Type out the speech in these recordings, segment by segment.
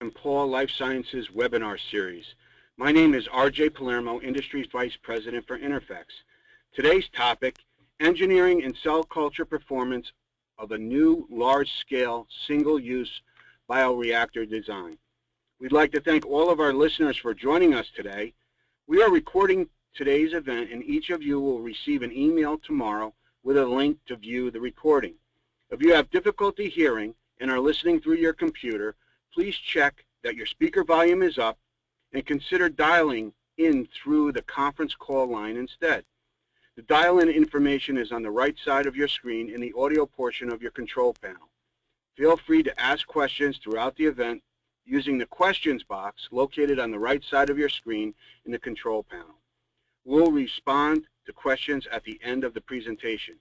from Pall Life Sciences webinar series. My name is RJ Palermo, Industries Vice President for Interfex. Today's topic, engineering and cell culture performance of a new large-scale single-use bioreactor design. We'd like to thank all of our listeners for joining us today. We are recording today's event, and each of you will receive an email tomorrow with a link to view the recording. If you have difficulty hearing and are listening through your computer, please check that your speaker volume is up and consider dialing in through the conference call line instead. The dial-in information is on the right side of your screen in the audio portion of your control panel. Feel free to ask questions throughout the event using the questions box located on the right side of your screen in the control panel. We'll respond to questions at the end of the presentation.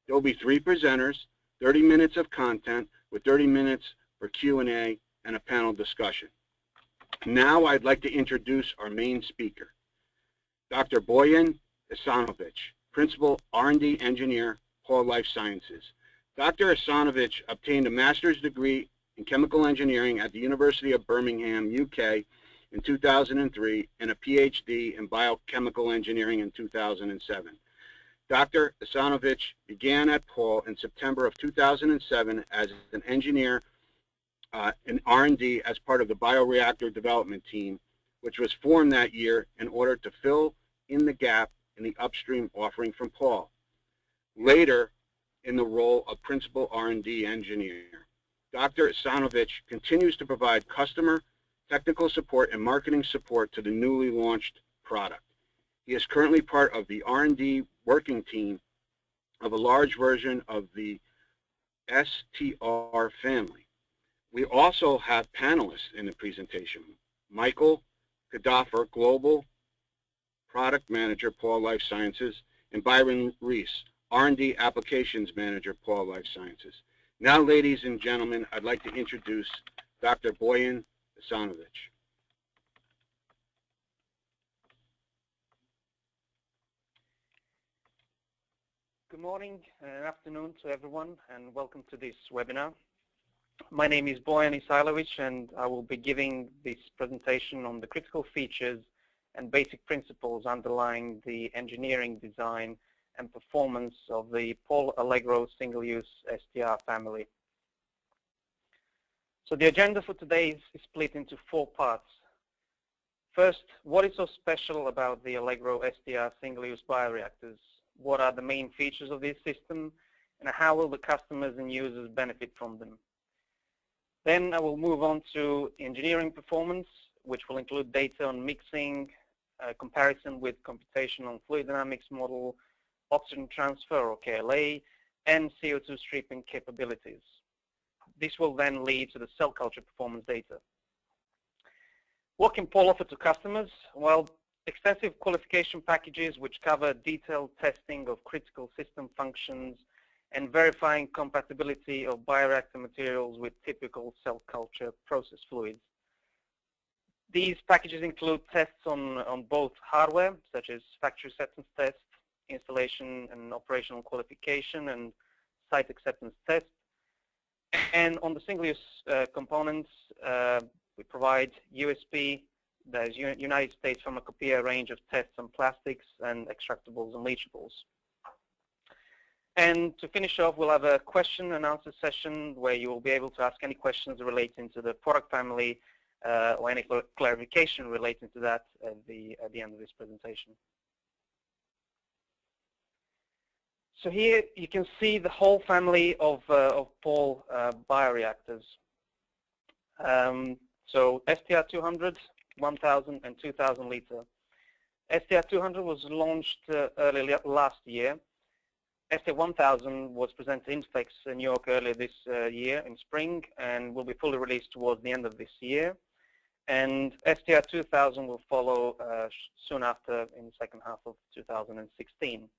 There will be 3 presenters, 30 minutes of content with 30 minutes for Q&A and a panel discussion. Now I'd like to introduce our main speaker, Dr. Bojan Isailovic, Principal R&D Engineer, Pall Life Sciences. Dr. Isailovic obtained a master's degree in chemical engineering at the University of Birmingham, UK in 2003 and a PhD in biochemical engineering in 2007. Dr. Isailovic began at Pall in September of 2007 as an engineer in R&D as part of the bioreactor development team, which was formed that year in order to fill in the gap in the upstream offering from Pall. Later, in the role of Principal R&D Engineer, Dr. Isailovic continues to provide customer, technical support, and marketing support to the newly launched product. He is currently part of the R&D working team of a large version of the STR family. We also have panelists in the presentation. Michael Kradolfer, Global Product Manager, Pall Life Sciences, and Byron Rees, R&D Applications Manager, Pall Life Sciences. Now, ladies and gentlemen, I'd like to introduce Dr. Bojan Isailovic. Good morning and afternoon to everyone, and welcome to this webinar. My name is Bojan Isailovic, and I will be giving this presentation on the critical features and basic principles underlying the engineering, design, and performance of the Pall Allegro single-use STR family. So the agenda for today is split into 4 parts. First, what is so special about the Allegro STR single-use bioreactors? What are the main features of this system, and how will the customers and users benefit from them? Then I will move on to engineering performance, which will include data on mixing, comparison with Computational Fluid Dynamics model, oxygen transfer or KLA, and CO2 stripping capabilities. This will then lead to the cell culture performance data. What can Pall offer to customers? Well, extensive qualification packages which cover detailed testing of critical system functions and verifying compatibility of bioreactor materials with typical cell culture process fluids. These packages include tests on both hardware, such as factory acceptance test, installation and operational qualification, and site acceptance test. And on the single-use components, we provide USP, that is United States Pharmacopoeia range of tests on plastics and extractables and leachables. And to finish off, we'll have a question and answer session where you will be able to ask any questions relating to the product family or any clarification relating to that at the end of this presentation. So here you can see the whole family of Pall bioreactors. So STR200, 1,000 and 2,000 liter. STR200 was launched early last year. STR1000 was presented in INSPEX in New York earlier this year in spring and will be fully released towards the end of this year. And STR2000 will follow soon after in the second half of 2016.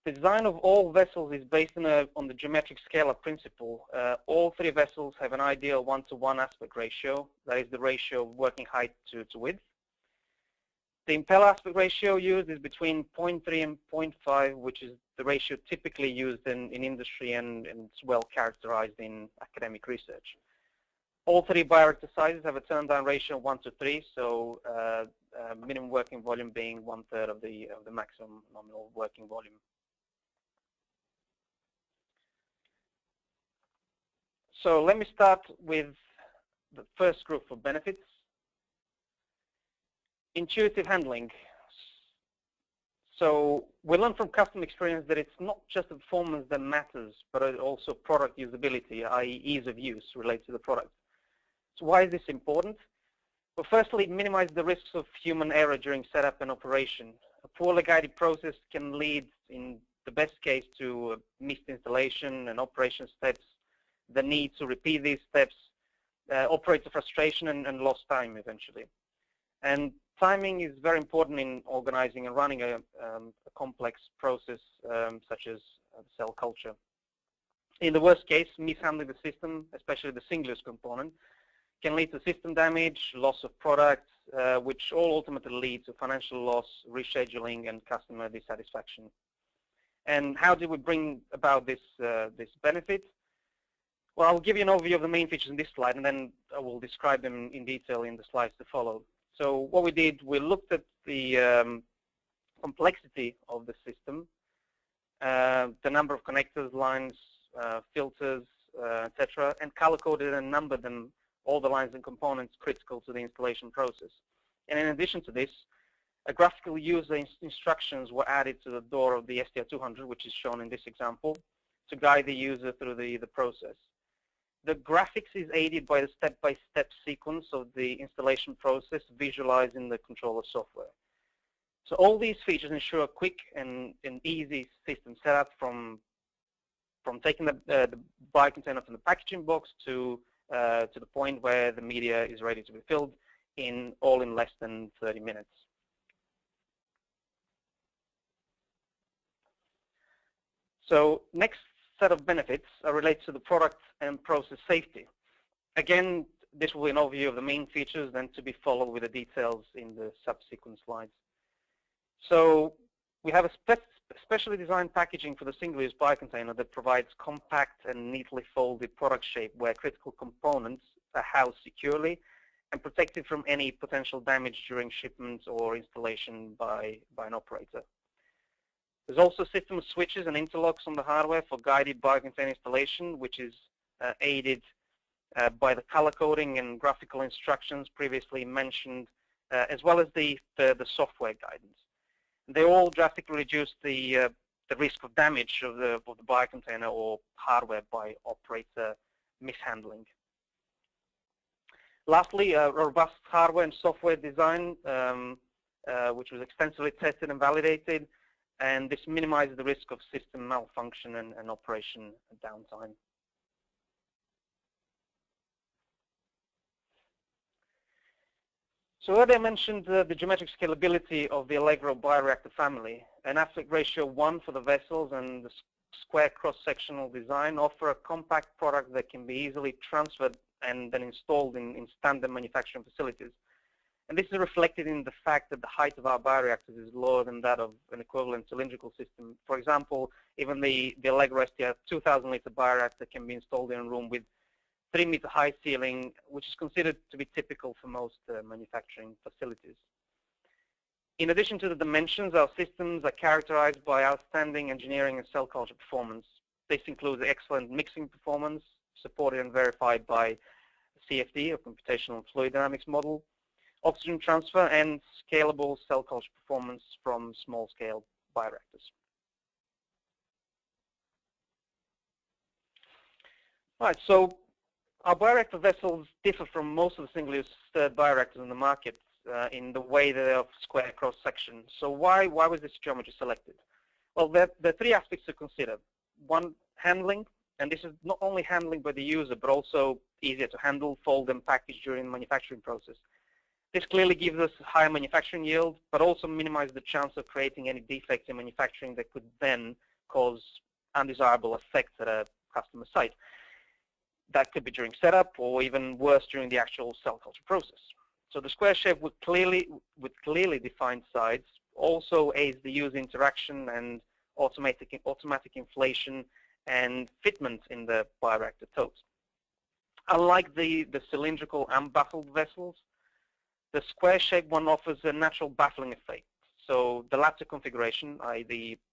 The design of all vessels is based on the geometric scalar principle. All 3 vessels have an ideal 1-to-1 aspect ratio, that is the ratio of working height to width. The impeller aspect ratio used is between 0.3 and 0.5, which is the ratio typically used in industry and it's well characterized in academic research. All three bioreactor sizes have a turn-down ratio of 1:3, so minimum working volume being 1/3 of the maximum nominal working volume. So let me start with the first group of benefits. Intuitive handling. So we learned from customer experience that it's not just the performance that matters, but also product usability, i.e. ease of use related to the product. So why is this important? Well, firstly, it minimizes the risks of human error during setup and operation. A poorly guided process can lead, in the best case, to missed installation and operation steps, the need to repeat these steps, operator frustration, and lost time eventually. And timing is very important in organizing and running a complex process such as cell culture. In the worst case, mishandling the system, especially the single-use component, can lead to system damage, loss of product, which all ultimately lead to financial loss, rescheduling, and customer dissatisfaction. And how do we bring about this benefit? Well, I'll give you an overview of the main features in this slide, and then I will describe them in detail in the slides to follow. So what we did, we looked at the complexity of the system, the number of connectors, lines, filters, etc., and color-coded and numbered them, all the lines and components critical to the installation process. And in addition to this, graphical user instructions were added to the door of the STR200, which is shown in this example, to guide the user through the process. The graphics is aided by the step-by-step sequence of the installation process visualized in the controller software. So all these features ensure a quick and easy system setup from taking the biocontainer from the packaging box to the point where the media is ready to be filled all in less than 30 minutes. So next set of benefits are related to the product and process safety. Again, this will be an overview of the main features, then to be followed with the details in the subsequent slides. So we have a specially designed packaging for the single-use biocontainer that provides compact and neatly folded product shape where critical components are housed securely and protected from any potential damage during shipment or installation by an operator. There's also a system of switches and interlocks on the hardware for guided biocontainer installation, which is aided by the color coding and graphical instructions previously mentioned, as well as the software guidance. They all drastically reduce the risk of damage of the biocontainer or hardware by operator mishandling. Lastly, a robust hardware and software design, which was extensively tested and validated, and this minimizes the risk of system malfunction and operation downtime. So earlier I mentioned the geometric scalability of the Allegro Bioreactor family. An aspect ratio 1 for the vessels and the square cross-sectional design offer a compact product that can be easily transferred and then installed in standard manufacturing facilities. And this is reflected in the fact that the height of our bioreactors is lower than that of an equivalent cylindrical system. For example, even the Allegro STR 2,000-liter bioreactor can be installed in a room with 3-meter high ceiling, which is considered to be typical for most manufacturing facilities. In addition to the dimensions, our systems are characterized by outstanding engineering and cell culture performance. This includes excellent mixing performance, supported and verified by CFD, or Computational Fluid Dynamics model, oxygen transfer, and scalable cell culture performance from small-scale bioreactors. All right, so our bioreactor vessels differ from most of the single-use stirred bioreactors in the market in the way they are square cross-section. So why was this geometry selected? Well, there are 3 aspects to consider. One, handling, and this is not only handling by the user, but also easier to handle, fold, and package during the manufacturing process. This clearly gives us higher manufacturing yield, but also minimizes the chance of creating any defects in manufacturing that could then cause undesirable effects at a customer site. That could be during setup, or even worse, during the actual cell culture process. So the square shape with clearly defined sides also aids the user interaction and automatic inflation and fitment in the bioreactor totes. Unlike the cylindrical unbaffled vessels, the square-shaped one offers a natural baffling effect. So the latter configuration, i.e.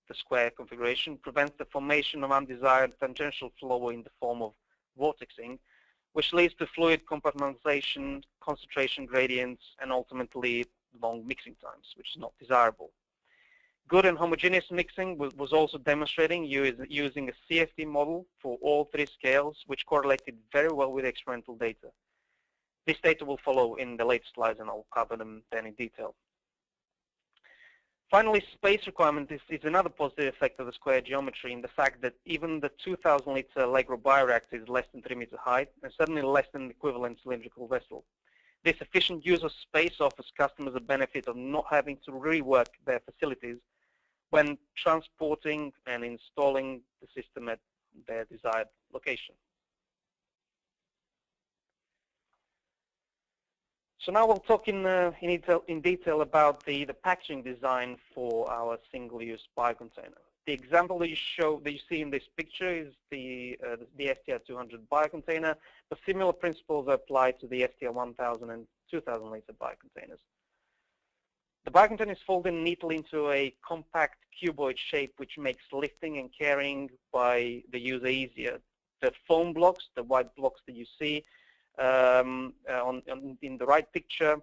the square configuration, prevents the formation of undesired tangential flow in the form of vortexing, which leads to fluid compartmentalization, concentration gradients, and ultimately long mixing times, which is not desirable. Good and homogeneous mixing was also demonstrating using a CFD model for all three scales, which correlated very well with experimental data. This data will follow in the later slides, and I'll cover them then in detail. Finally, space requirement is another positive effect of the square geometry in the fact that even the 2,000-liter Allegro bioreactor is less than 3 meters high and certainly less than the equivalent cylindrical vessel. This efficient use of space offers customers a benefit of not having to rework their facilities when transporting and installing the system at their desired location. So now we'll talk in detail about the packaging design for our single-use biocontainer. The example that you see in this picture is the STR200 biocontainer, but similar principles are applied to the STR1000 and 2,000-liter biocontainers. The biocontainer is folded neatly into a compact cuboid shape, which makes lifting and carrying by the user easier. The foam blocks, the white blocks that you see in the right picture,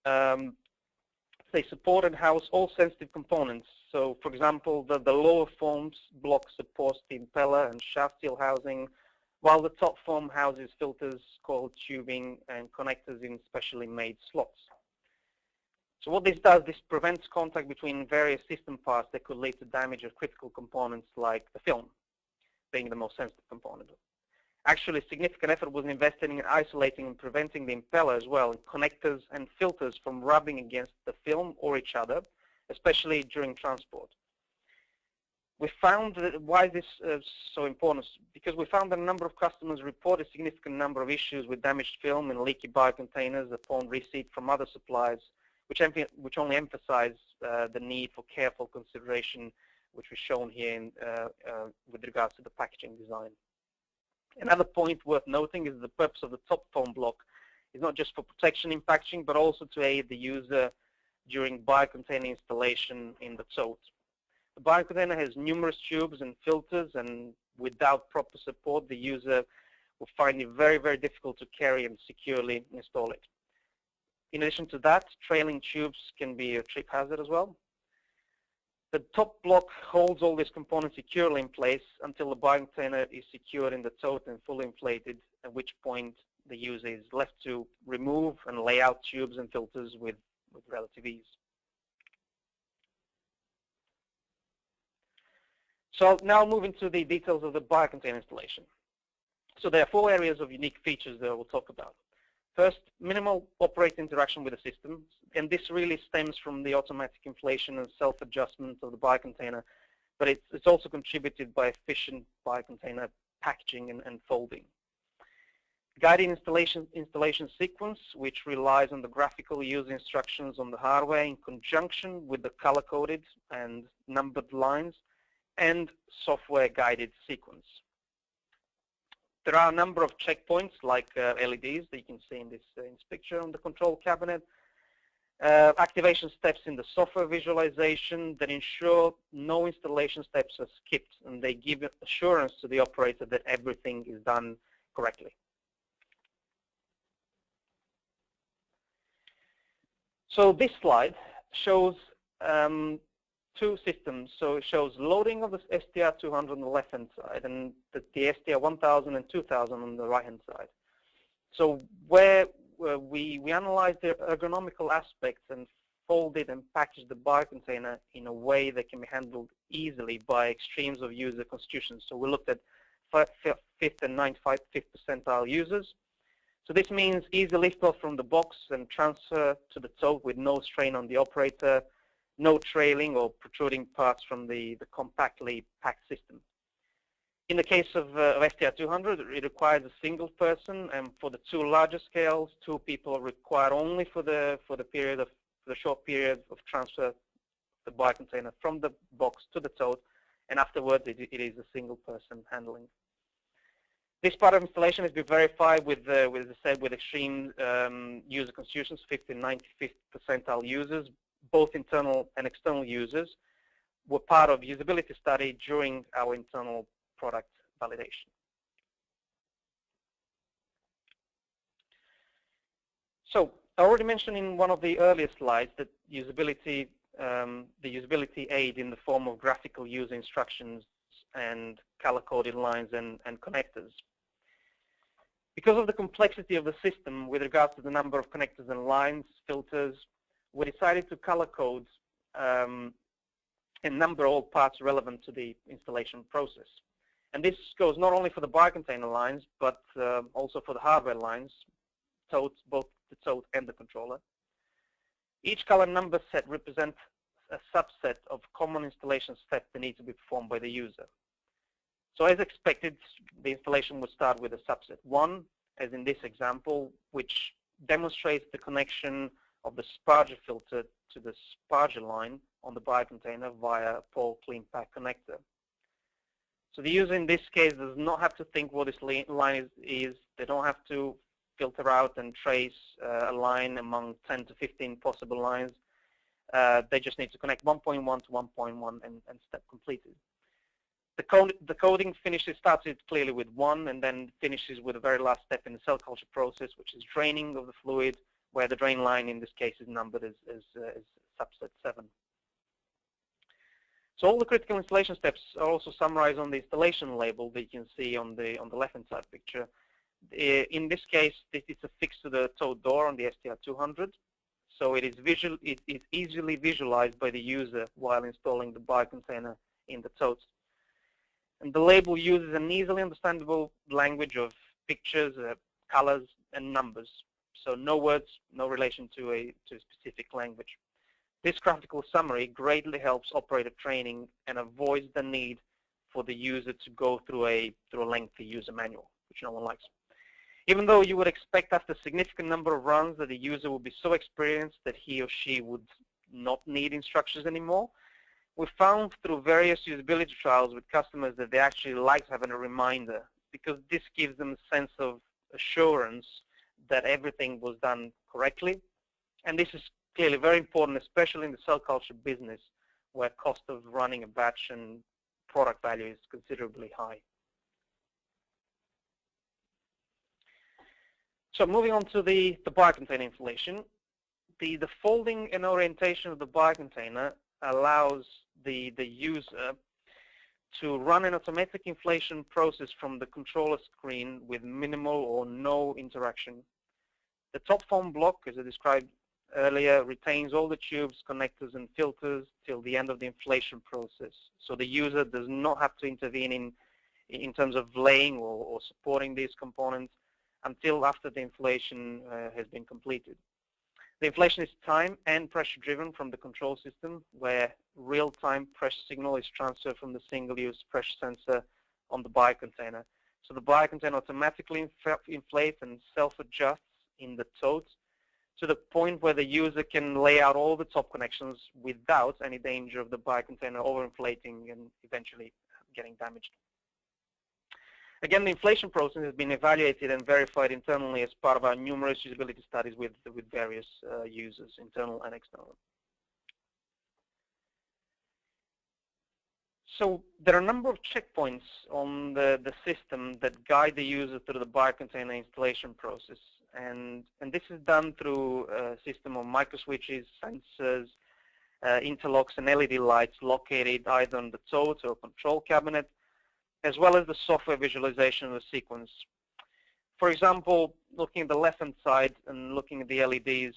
they support and house all sensitive components. So, for example, the lower foam block supports the impeller and shaft seal housing, while the top foam houses filters, coil tubing, and connectors in specially made slots. So what this does, this prevents contact between various system parts that could lead to damage of critical components like the film, being the most sensitive component. Actually, significant effort was invested in isolating and preventing the impeller as well, and connectors and filters from rubbing against the film or each other, especially during transport. We found that why this is so important, because we found that a number of customers reported a significant number of issues with damaged film and leaky biocontainers upon receipt from other suppliers, which only emphasize the need for careful consideration, which was shown here with regards to the packaging design. Another point worth noting is the purpose of the top foam block is not just for protection in packaging, but also to aid the user during biocontainer installation in the tote. The biocontainer has numerous tubes and filters, and without proper support, the user will find it very, very difficult to carry and securely install it. In addition to that, trailing tubes can be a trip hazard as well. The top block holds all these components securely in place until the biocontainer is secured in the tote and fully inflated, at which point the user is left to remove and lay out tubes and filters with relative ease. So now moving to the details of the biocontainer installation. So there are 4 areas of unique features that we'll talk about. First, minimal operator interaction with the system, and this really stems from the automatic inflation and self-adjustment of the biocontainer, but it's also contributed by efficient biocontainer packaging and folding. Guided installation sequence, which relies on the graphical user instructions on the hardware in conjunction with the color-coded and numbered lines, and software-guided sequence. There are a number of checkpoints like LEDs that you can see in this picture on the control cabinet. Activation steps in the software visualization that ensure no installation steps are skipped, and they give assurance to the operator that everything is done correctly. So this slide shows 2 systems. So it shows loading of the STR200 on the left-hand side and the STR1000 and 2000 on the right-hand side. So where we analyzed the ergonomical aspects and folded and packaged the biocontainer in a way that can be handled easily by extremes of user constitution. So we looked at 5th and 95th percentile users. So this means easy lift-off from the box and transfer to the tote with no strain on the operator, no trailing or protruding parts from the compactly packed system. In the case of STR200, it requires a single person, and for the 2 larger scales, 2 people are required only for the short period of transfer of the biocontainer from the box to the tote, and afterwards it is a single person handling. This part of installation has been verified with extreme user constitutions, 50 and 95th percentile users, both internal and external users, were part of usability study during our internal product validation. So I already mentioned in one of the earlier slides that usability, the usability aid in the form of graphical user instructions and color-coded lines and connectors. Because of the complexity of the system with regards to the number of connectors and lines, filters, we decided to color code and number all parts relevant to the installation process. And this goes not only for the biocontainer lines, but also for the hardware lines, totes, both the tote and the controller. Each color number set represents a subset of common installation steps that need to be performed by the user. So as expected, the installation would start with a subset 1, as in this example, which demonstrates the connection of the sparger filter to the sparger line on the biocontainer via a Pall Clean Pack connector. So the user in this case does not have to think what this line is. They don't have to filter out and trace a line among 10 to 15 possible lines. They just need to connect 1.1 to 1.1 and step completed. The coding starts it clearly with 1 and then finishes with the very last step in the cell culture process, which is draining of the fluid, where the drain line in this case is numbered as subset 7. So all the critical installation steps are also summarized on the installation label that you can see on the left-hand side picture. In this case, it's affixed to the tote door on the STR200, so it is easily visualized by the user while installing the biocontainer in the tote. And the label uses an easily understandable language of pictures, colors, and numbers. So no words, no relation to a specific language. This graphical summary greatly helps operator training and avoids the need for the user to go through a lengthy user manual, which no one likes. Even though you would expect after a significant number of runs that the user will be so experienced that he or she would not need instructions anymore, we found through various usability trials with customers that they actually like having a reminder, because this gives them a sense of assurance that everything was done correctly. And this is clearly very important, especially in the cell culture business, where cost of running a batch and product value is considerably high. So moving on to the biocontainer installation, the folding and orientation of the biocontainer allows the user to run an automatic inflation process from the controller screen with minimal or no interaction. The top foam block, as I described earlier, retains all the tubes, connectors, and filters till the end of the inflation process. So the user does not have to intervene in terms of laying or supporting these components until after the inflation has been completed. The inflation is time and pressure driven from the control system, where real-time pressure signal is transferred from the single-use pressure sensor on the biocontainer. So the biocontainer automatically inflates and self-adjusts in the tote to the point where the user can lay out all the top connections without any danger of the biocontainer overinflating and eventually getting damaged. Again, the inflation process has been evaluated and verified internally as part of our numerous usability studies with various users, internal and external. So there are a number of checkpoints on the system that guide the user through the biocontainer installation process. And this is done through a system of microswitches, sensors, interlocks, and LED lights located either on the tote or control cabinet, as well as the software visualization of the sequence. For example, looking at the left-hand side and looking at the LEDs,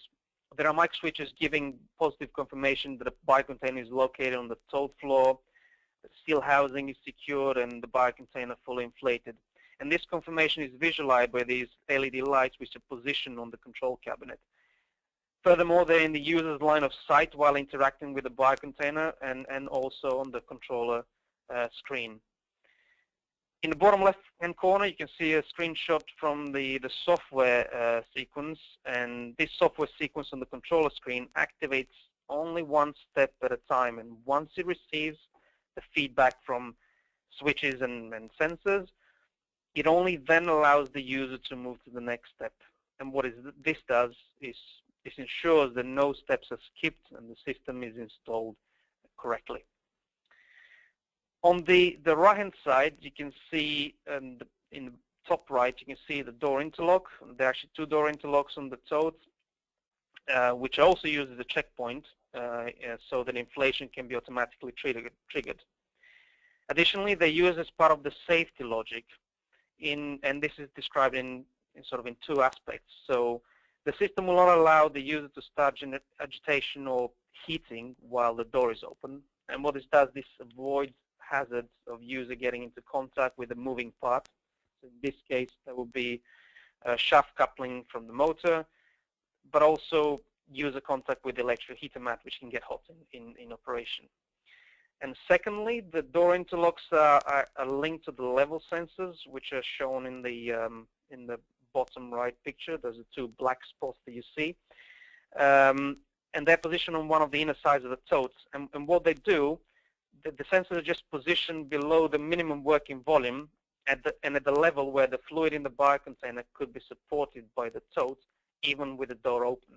there are microswitches giving positive confirmation that a biocontainer is located on the tote floor, the steel housing is secured, and the biocontainer fully inflated. And this confirmation is visualized by these LED lights which are positioned on the control cabinet. Furthermore, they're in the user's line of sight while interacting with the biocontainer and also on the controller screen. In the bottom left-hand corner, you can see a screenshot from the software sequence, and this software sequence on the controller screen activates only one step at a time, and once it receives the feedback from switches and sensors, It only then allows the user to move to the next step. And what this does is this ensures that no steps are skipped and the system is installed correctly. On the right-hand side, you can see in the top right, you can see the door interlock. There are actually 2 door interlocks on the tote, which also uses a checkpoint so that inflation can be automatically triggered. Additionally, they use as part of the safety logic, and this is described in 2 aspects. So the system will not allow the user to start agitation or heating while the door is open. And what this does, this avoids hazards of user getting into contact with a moving part. So in this case, there will be a shaft coupling from the motor, but also user contact with the electric heater mat, which can get hot in operation. And secondly, the door interlocks are linked to the level sensors, which are shown in the bottom right picture. Those are 2 black spots that you see. And they're positioned on one of the inner sides of the totes. And what they do, the sensors are just positioned below the minimum working volume and at the level where the fluid in the biocontainer could be supported by the tote, even with the door open.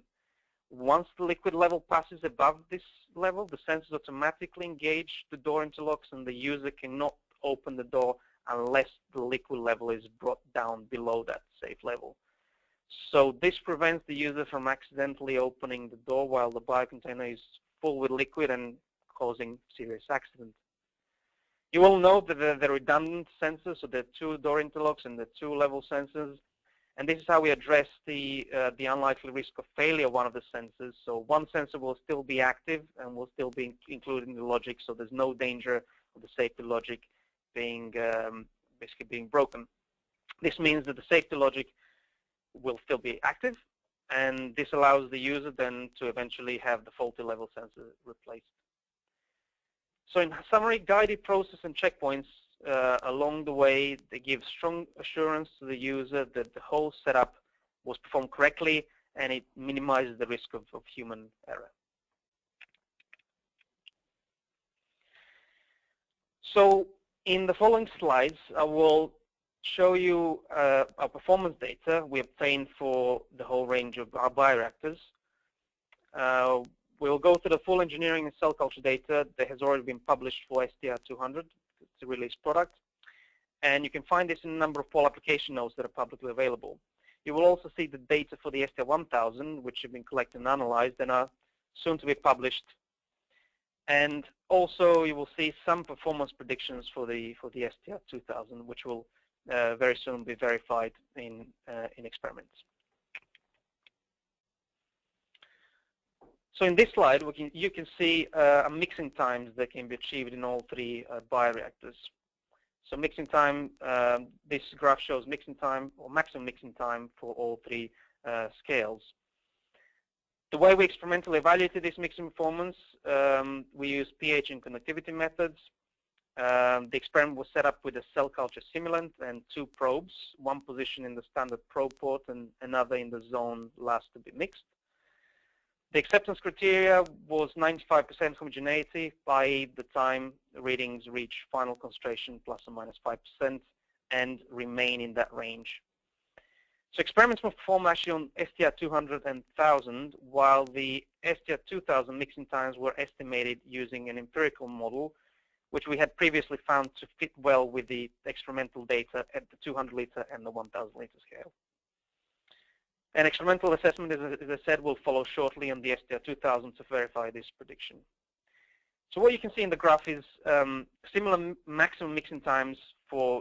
Once the liquid level passes above this level, the sensors automatically engage the door interlocks and the user cannot open the door unless the liquid level is brought down below that safe level. So this prevents the user from accidentally opening the door while the biocontainer is full with liquid and causing serious accident. You will note that they're redundant sensors, so there are 2 door interlocks and the 2 level sensors. And this is how we address the unlikely risk of failure of one of the sensors. So one sensor will still be active and will still be included in the logic, so there's no danger of the safety logic being basically being broken. This means that the safety logic will still be active, and this allows the user then to eventually have the faulty level sensor replaced. So in summary, guided process and checkpoints along the way, they give strong assurance to the user that the whole setup was performed correctly, and it minimizes the risk of human error. So in the following slides, I will show you our performance data we obtained for the whole range of our bioreactors. We'll go through the full engineering and cell culture data that has already been published for STR200, the released product. And you can find this in a number of Pall application notes that are publicly available. You will also see the data for the STR1000, which have been collected and analyzed and are soon to be published. And also you will see some performance predictions for the STR2000, which will very soon be verified in experiments. So in this slide, you can see mixing times that can be achieved in all 3 bioreactors. So mixing time, this graph shows mixing time or maximum mixing time for all 3 scales. The way we experimentally evaluated this mixing performance, we used pH and conductivity methods. The experiment was set up with a cell culture simulant and 2 probes, one position in the standard probe port and another in the zone last to be mixed. The acceptance criteria was 95% homogeneity by the time readings reach final concentration plus or minus 5% and remain in that range. So experiments were performed actually on STR200 and 1000, while the STR2000 mixing times were estimated using an empirical model, which we had previously found to fit well with the experimental data at the 200 liter and the 1000 liter scale. An experimental assessment, as I said, will follow shortly on the STR2000 to verify this prediction. So what you can see in the graph is similar maximum mixing times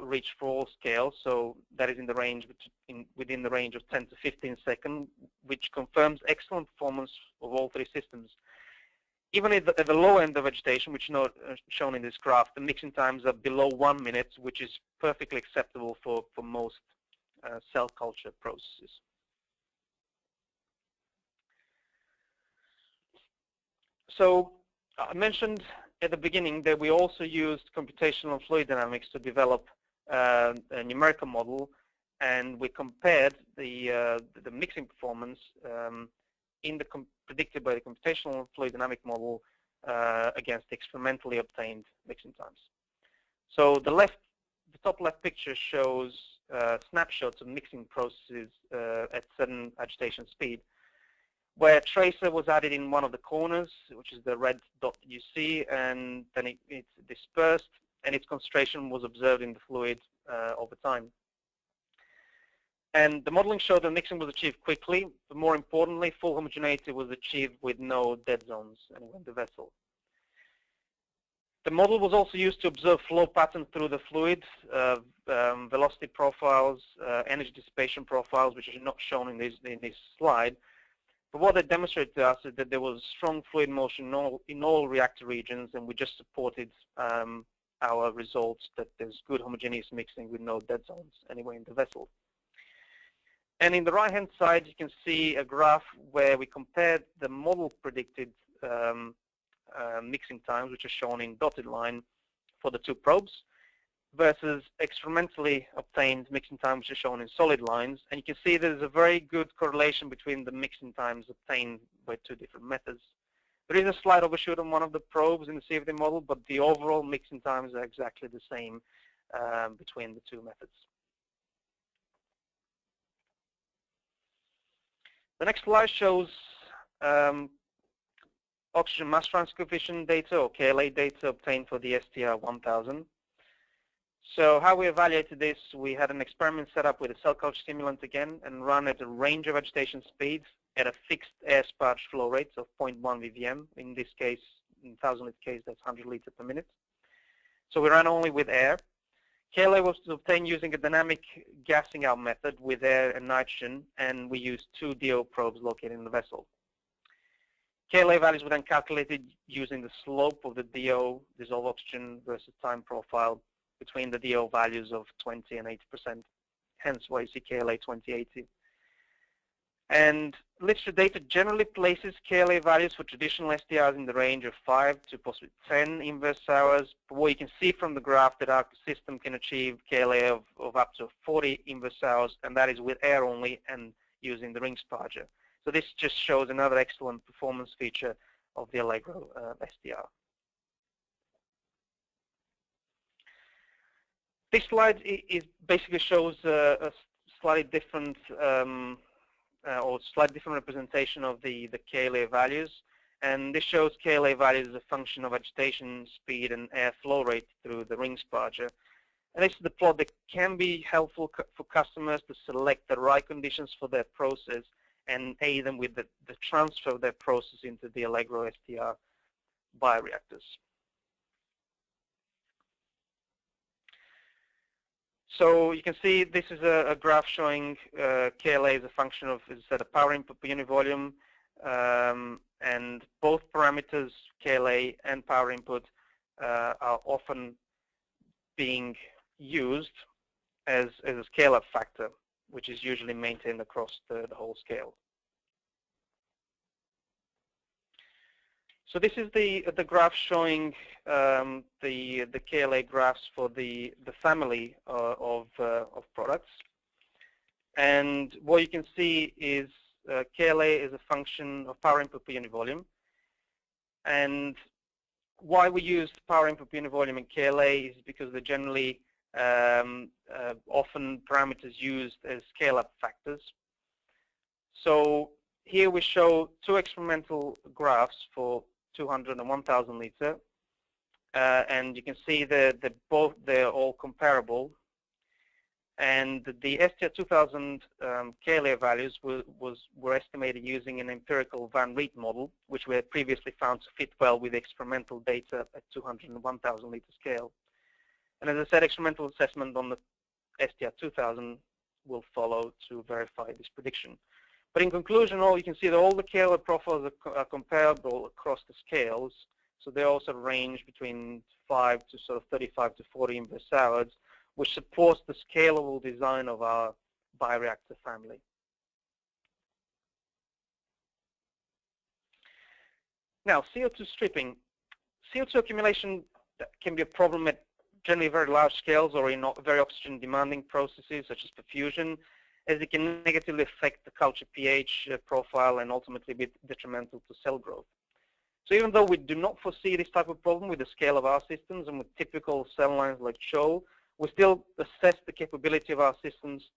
reached for all scales. So that is in the range within the range of 10 to 15 seconds, which confirms excellent performance of all 3 systems. Even at the low end of vegetation, which is not shown in this graph, the mixing times are below 1 minute, which is perfectly acceptable for most cell culture processes. So I mentioned at the beginning that we also used computational fluid dynamics to develop a numerical model, and we compared the mixing performance predicted by the computational fluid dynamic model against the experimentally obtained mixing times. So the top left picture shows snapshots of mixing processes at certain agitation speed, where a tracer was added in one of the corners, which is the red dot you see, and then it's dispersed, and its concentration was observed in the fluid over time. And the modeling showed that mixing was achieved quickly, but more importantly, full homogeneity was achieved with no dead zones anywhere in the vessel. The model was also used to observe flow patterns through the fluid, velocity profiles, energy dissipation profiles, which are not shown in this slide. But what they demonstrated to us is that there was strong fluid motion in all reactor regions, and we just supported our results that there's good homogeneous mixing with no dead zones anywhere in the vessel. And in the right-hand side, you can see a graph where we compared the model predicted mixing times, which are shown in dotted line for the two probes, versus experimentally obtained mixing times, which are shown in solid lines. And you can see there's a very good correlation between the mixing times obtained by two different methods. There is a slight overshoot on one of the probes in the CFD model, but the overall mixing times are exactly the same between the two methods. The next slide shows oxygen mass transfer coefficient data, or KLA data, obtained for the STR 1000. So how we evaluated this, we had an experiment set up with a cell culture stimulant again and run at a range of agitation speeds at a fixed air sparge flow rate of 0.1 ppm. In this case, in 1,000-liter case, that's 100 liters per minute. So we ran only with air. KLA was obtained using a dynamic gassing out method with air and nitrogen, and we used two DO probes located in the vessel. KLA values were then calculated using the slope of the DO, dissolved oxygen, versus time profile between the DO values of 20 and 80%, hence why you see KLA 2080. And literature data generally places KLA values for traditional STRs in the range of 5 to possibly 10 inverse hours. But what you can see from the graph that our system can achieve KLA of up to 40 inverse hours, and that is with air only and using the ring sparger. So this just shows another excellent performance feature of the Allegro STR. This slide basically shows a slightly different or slightly different representation of the KLA values, and this shows KLA values as a function of agitation speed and air flow rate through the ring sparger. And this is the plot that can be helpful for customers to select the right conditions for their process and aid them with the transfer of their process into the Allegro STR bioreactors. So you can see this is a graph showing KLA as a function of, as I said, a power input per unit volume, and both parameters, KLA and power input, are often being used as a scale-up factor, which is usually maintained across the whole scale. So this is the graph showing the KLA graphs for the family of products, and what you can see is KLA is a function of power input per unit volume. And why we use power input per unit volume in KLA is because they're generally often parameters used as scale-up factors. So here we show two experimental graphs for 200 and 1,000 liter, and you can see that they're all comparable. And the STR 2000 KLA values were estimated using an empirical Van Riet model, which we had previously found to fit well with experimental data at 200 and 1,000 liter scale. And as I said, experimental assessment on the STR 2000 will follow to verify this prediction. But in conclusion, you can see that all the KLA profiles are comparable across the scales. So they also range between 5 to sort of 35 to 40 inverse hours, which supports the scalable design of our bioreactor family. Now, CO2 stripping. CO2 accumulation can be a problem at generally very large scales or in very oxygen demanding processes such as perfusion, as it can negatively affect the culture pH profile and ultimately be detrimental to cell growth. So even though we do not foresee this type of problem with the scale of our systems and with typical cell lines like CHO, we still assess the capability of our systems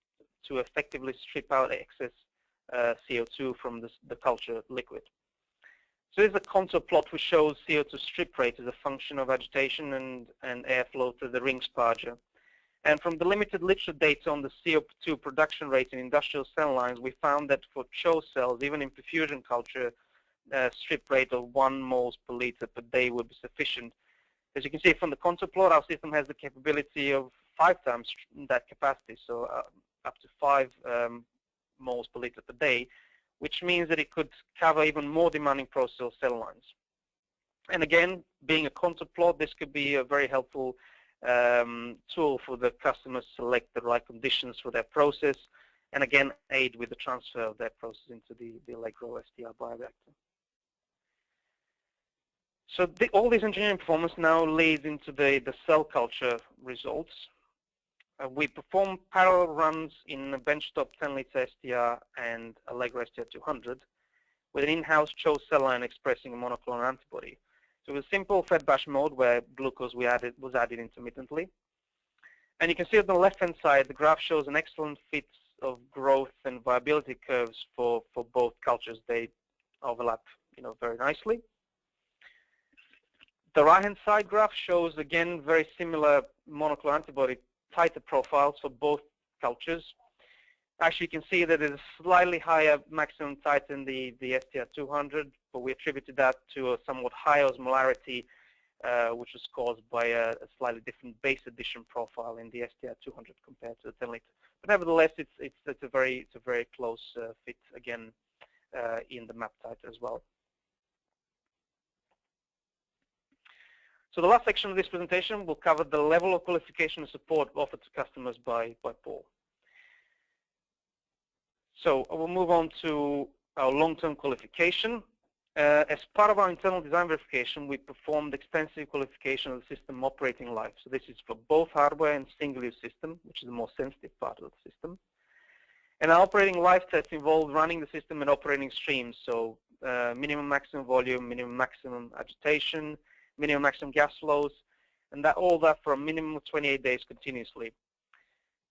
to effectively strip out excess CO2 from the culture liquid. So this is a contour plot which shows CO2 strip rate as a function of agitation and airflow to the ring sparger. And from the limited literature data on the CO2 production rate in industrial cell lines, we found that for CHO cells, even in perfusion culture, strip rate of 1 moles per liter per day would be sufficient. As you can see from the contour plot, our system has the capability of 5 times that capacity, so up to 5 moles per liter per day, which means that it could cover even more demanding process cell lines. And again, being a contour plot, this could be a very helpful tool for the customers to select the right conditions for their process, and again, aid with the transfer of their process into the Allegro STR bioreactor. So all this engineering performance now leads into the cell culture results. We perform parallel runs in a benchtop 10-liter STR and Allegro STR 200 with an in-house CHO cell line expressing a monoclonal antibody. So it was a simple fed batch mode where glucose was added intermittently. And you can see on the left-hand side, the graph shows an excellent fit of growth and viability curves for both cultures. They overlap, very nicely. The right-hand side graph shows, again, very similar monoclonal antibody titer profiles for both cultures. Actually, you can see that there's a slightly higher maximum titer in the STR 200, but we attributed that to a somewhat higher osmolarity, which was caused by a slightly different base addition profile in the STR 200 compared to the 10-liter. But nevertheless, it's a very close fit again in the map titer as well. So the last section of this presentation will cover the level of qualification and support offered to customers by Pall. So I will move on to our long-term qualification. As part of our internal design verification, we performed extensive qualification of the system operating life. So this is for both hardware and single-use system, which is the more sensitive part of the system. And our operating life tests involved running the system in operating streams. So minimum maximum volume, minimum maximum agitation, minimum maximum gas flows, and all that for a minimum of 28 days continuously.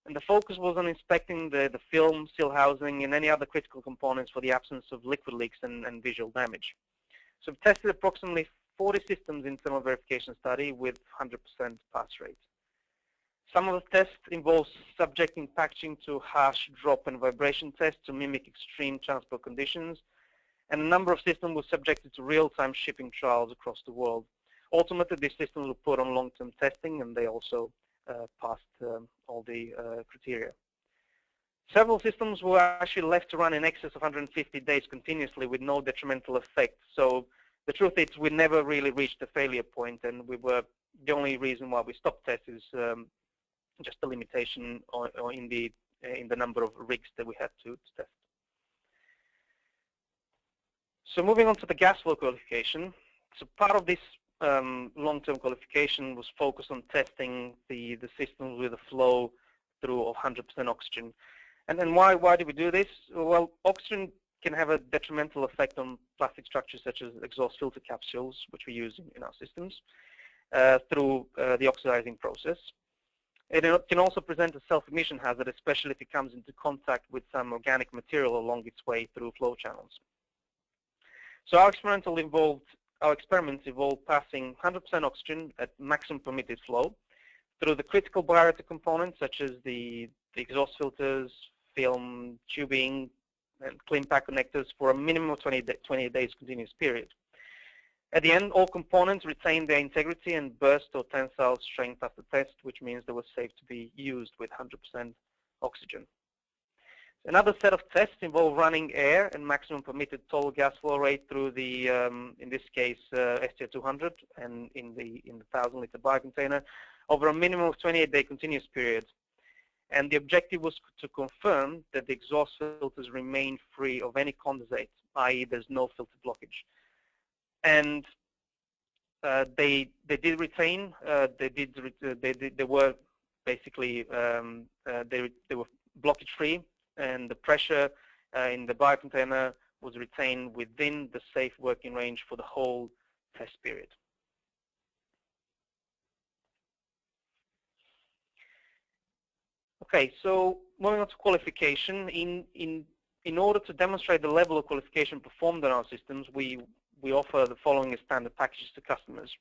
And the focus was on inspecting the film, seal housing, and any other critical components for the absence of liquid leaks and visual damage. So we've tested approximately 40 systems in thermal verification study with 100% pass rate. Some of the tests involve subjecting packaging to harsh drop and vibration tests to mimic extreme transport conditions, and a number of systems were subjected to real-time shipping trials across the world. Ultimately, these systems were put on long-term testing, and they also passed all the criteria. Several systems were actually left to run in excess of 150 days continuously with no detrimental effect. So the truth is we never really reached the failure point, and the only reason why we stopped test is just the limitation in the number of rigs that we had to test. So moving on to the gas flow qualification. So part of this long-term qualification was focused on testing the systems with a flow through of 100% oxygen. And then why did we do this? Well, oxygen can have a detrimental effect on plastic structures such as exhaust filter capsules, which we use in our systems, through the oxidizing process. It can also present a self-emission hazard, especially if it comes into contact with some organic material along its way through flow channels. So our experiments involved passing 100% oxygen at maximum permitted flow through the critical bioreactor components such as the exhaust filters, film, tubing, and clean pack connectors for a minimum of 20 days continuous period. At the end, all components retained their integrity and burst or tensile strength after test, which means they were safe to be used with 100% oxygen. Another set of tests involve running air and maximum permitted total gas flow rate through the, in this case, STR 200 and in the 1,000-liter biocontainer over a minimum of 28-day continuous period. And the objective was to confirm that the exhaust filters remain free of any condensate, i.e., there's no filter blockage. And they did retain. They were basically they were blockage free. And the pressure in the biocontainer was retained within the safe working range for the whole test period. Okay, so moving on to qualification. In order to demonstrate the level of qualification performed on our systems, we offer the following as standard packages to customers.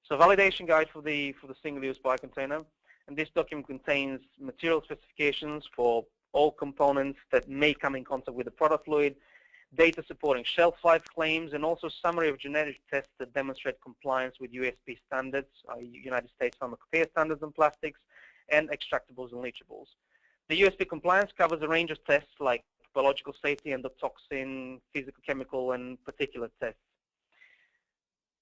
So validation guide for the single-use biocontainer, and this document contains material specifications for all components that may come in contact with the product fluid, data supporting shelf life claims, and also summary of genetic tests that demonstrate compliance with USP standards, United States Pharmacopeia standards on plastics, and extractables and leachables. The USP compliance covers a range of tests like biological safety, endotoxin, physical, chemical, and particulate tests.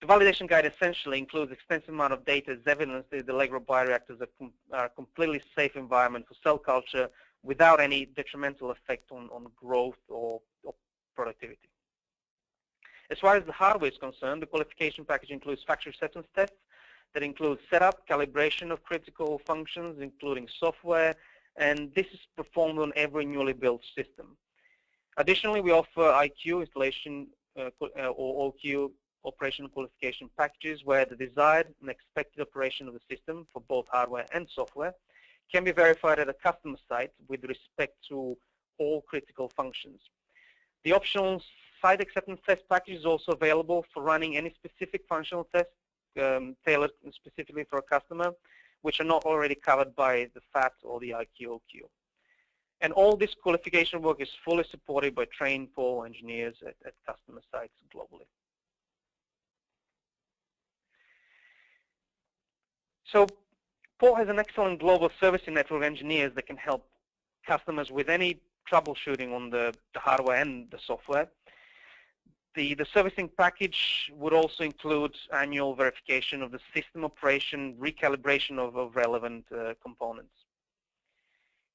The validation guide essentially includes extensive amount of data as evidence that the Allegro bioreactors are a completely safe environment for cell culture without any detrimental effect on growth or productivity. As far as the hardware is concerned, the qualification package includes factory acceptance tests that include setup, calibration of critical functions, including software, and this is performed on every newly built system. Additionally, we offer IQ installation or OQ operational qualification packages where the desired and expected operation of the system for both hardware and software can be verified at a customer site with respect to all critical functions. The optional site acceptance test package is also available for running any specific functional tests tailored specifically for a customer, which are not already covered by the FAT or the IQ-OQ. And all this qualification work is fully supported by trained Pall engineers at customer sites globally. So Pall has an excellent global servicing network of engineers that can help customers with any troubleshooting on the hardware and the software. The servicing package would also include annual verification of the system operation, recalibration of relevant components.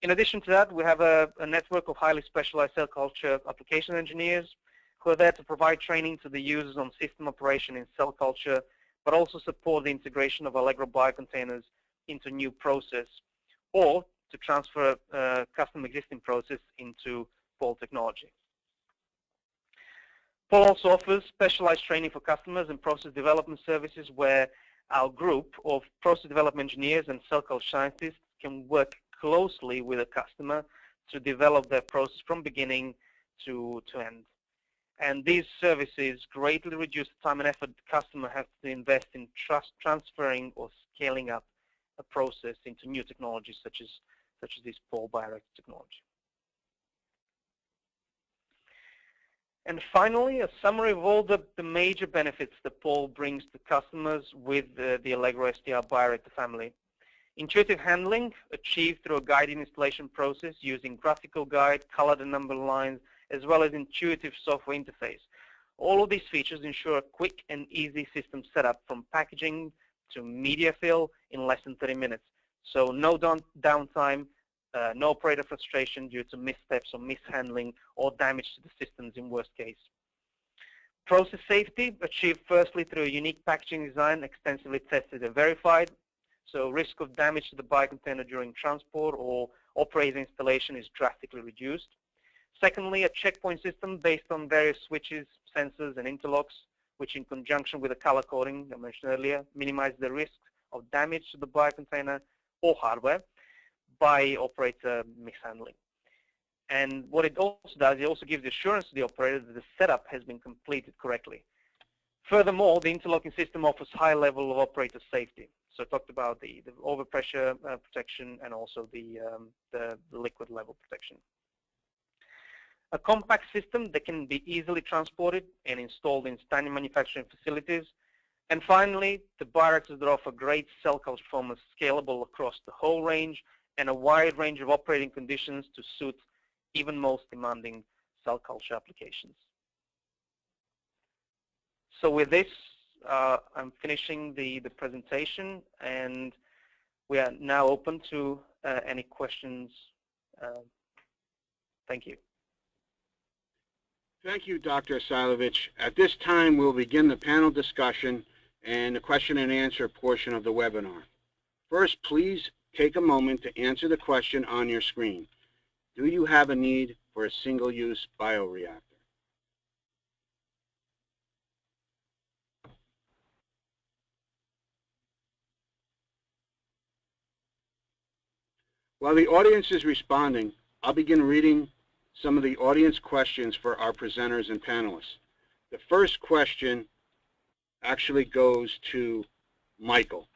In addition to that, we have a network of highly specialized cell culture application engineers who are there to provide training to the users on system operation in cell culture, but also support the integration of Allegro biocontainers into new process or to transfer custom existing process into Pall technology. Pall also offers specialized training for customers and process development services where our group of process development engineers and cell culture scientists can work closely with a customer to develop their process from beginning to end. And these services greatly reduce the time and effort the customer has to invest in transferring or scaling up a process into new technologies such as this Pall Bioreactor technology. And finally, a summary of all the major benefits that Pall brings to customers with the Allegro STR Bioreactor family. Intuitive handling achieved through a guided installation process using graphical guide, colored and numbered lines, as well as intuitive software interface. All of these features ensure a quick and easy system setup from packaging to media fill in less than 30 minutes. So no downtime, no operator frustration due to missteps or mishandling or damage to the systems in worst case. Process safety achieved firstly through a unique packaging design extensively tested and verified. So risk of damage to the biocontainer during transport or operator installation is drastically reduced. Secondly, a checkpoint system based on various switches, sensors, and interlocks, which in conjunction with the color coding I mentioned earlier, minimize the risk of damage to the biocontainer or hardware by operator mishandling. And what it also does, it also gives the assurance to the operator that the setup has been completed correctly. Furthermore, the interlocking system offers high level of operator safety. So I talked about the overpressure protection and also the liquid level protection. A compact system that can be easily transported and installed in standard manufacturing facilities. And finally, the bioreactors that offer great cell culture performance scalable across the whole range and a wide range of operating conditions to suit even most demanding cell culture applications. So with this, I'm finishing the presentation, and we are now open to any questions. Thank you. Thank you, Dr. Isailovic. At this time, we'll begin the panel discussion and the question and answer portion of the webinar. First, please take a moment to answer the question on your screen. Do you have a need for a single-use bioreactor? While the audience is responding, I'll begin reading some of the audience questions for our presenters and panelists. The first question actually goes to Michael.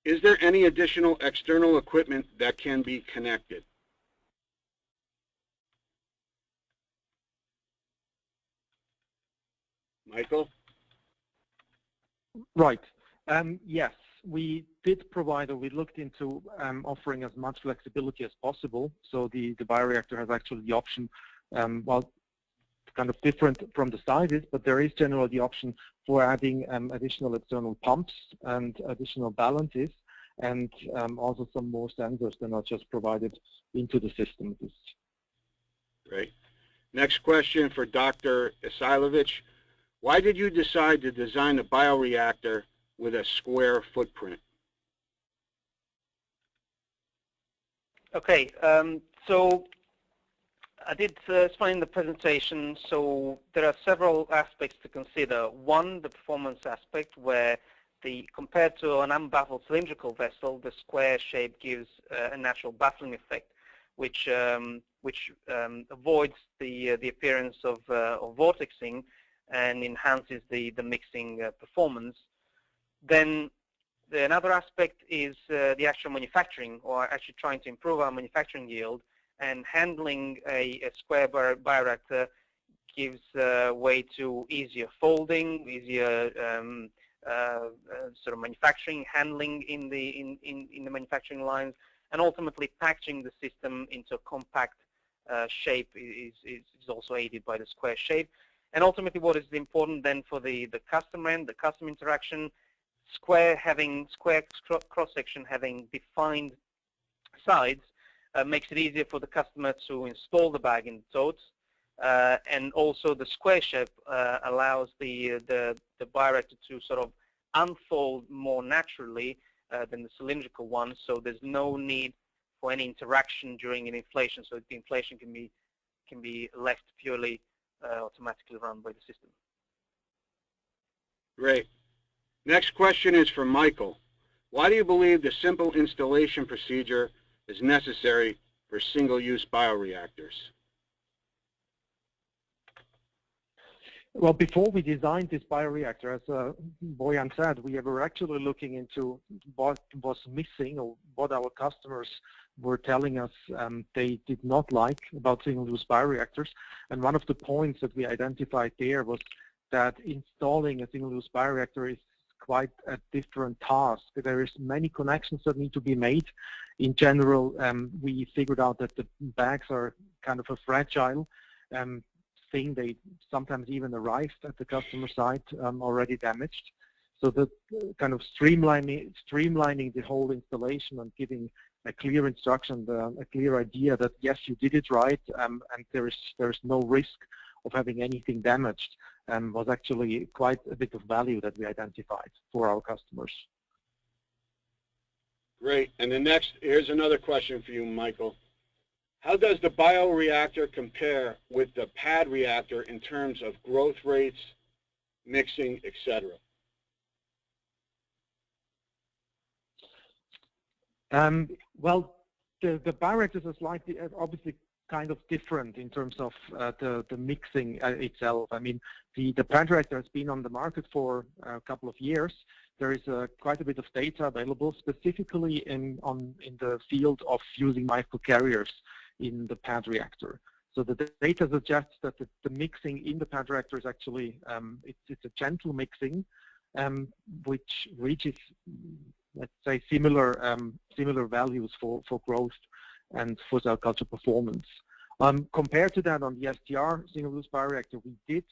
Is there any additional external equipment that can be connected? Michael? Right. Yes, we did provide, or we looked into offering as much flexibility as possible. So the bioreactor has actually the option, well, kind of different from the sizes, but there is generally the option for adding additional external pumps and additional balances, and also some more sensors that are just provided into the system. Great. Next question for Dr. Isailovic. Why did you decide to design a bioreactor with a square footprint? Okay, so I did explain in the presentation, so there are several aspects to consider. One, the performance aspect, where compared to an unbaffled cylindrical vessel, the square shape gives a natural baffling effect, which avoids the appearance of vortexing and enhances the mixing performance. Then another aspect is the actual manufacturing, or actually trying to improve our manufacturing yield, and handling a square bioreactor gives way to easier folding, easier sort of manufacturing, handling in the manufacturing lines, and ultimately packaging the system into a compact shape is also aided by the square shape. And ultimately, what is important then for the customer end, the customer interaction, square cross-section having defined sides makes it easier for the customer to install the bag in the totes, and also the square shape allows the bioreactor to sort of unfold more naturally than the cylindrical one, so there's no need for any interaction during an inflation, so the inflation can be left purely automatically run by the system. Great. Next question is for Michael. Why do you believe the simple installation procedure is necessary for single-use bioreactors? Well, before we designed this bioreactor, as Bojan said, we were actually looking into what was missing, or what our customers were telling us they did not like about single-use bioreactors. And one of the points that we identified there was that installing a single-use bioreactor is quite a different task. There is many connections that need to be made. In general, we figured out that the bags are kind of a fragile thing. They sometimes even arrived at the customer site already damaged. So the kind of streamlining the whole installation and giving a clear instruction, a clear idea that yes, you did it right, and there is no risk of having anything damaged, was actually quite a bit of value that we identified for our customers. Great. And here's another question for you, Michael. How does the bioreactor compare with the pad reactor in terms of growth rates, mixing, etc.? Well, the bioreactors are slightly, obviously, kind of different in terms of the mixing itself. I mean, the pad reactor has been on the market for a couple of years. There is quite a bit of data available, specifically in the field of using microcarriers in the pad reactor. So the data suggests that the mixing in the pad reactor is actually it's a gentle mixing, which reaches, let's say, similar values for growth and for cell culture performance. Compared to that, on the STR single-use bioreactor, we did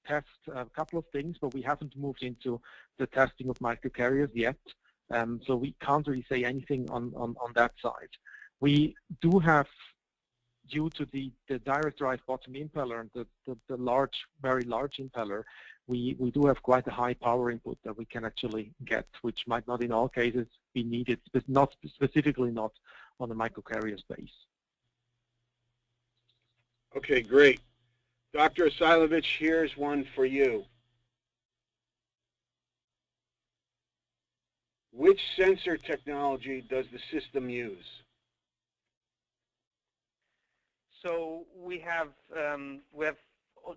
test a couple of things, but we haven't moved into the testing of microcarriers yet. So we can't really say anything on that side. We do have, due to the direct drive bottom impeller and the large, very large impeller, we do have quite a high power input that we can actually get, which might not in all cases be needed, but not specifically not on the microcarrier space. Okay, great. Dr. Isailovic, here's one for you. Which sensor technology does the system use? So we have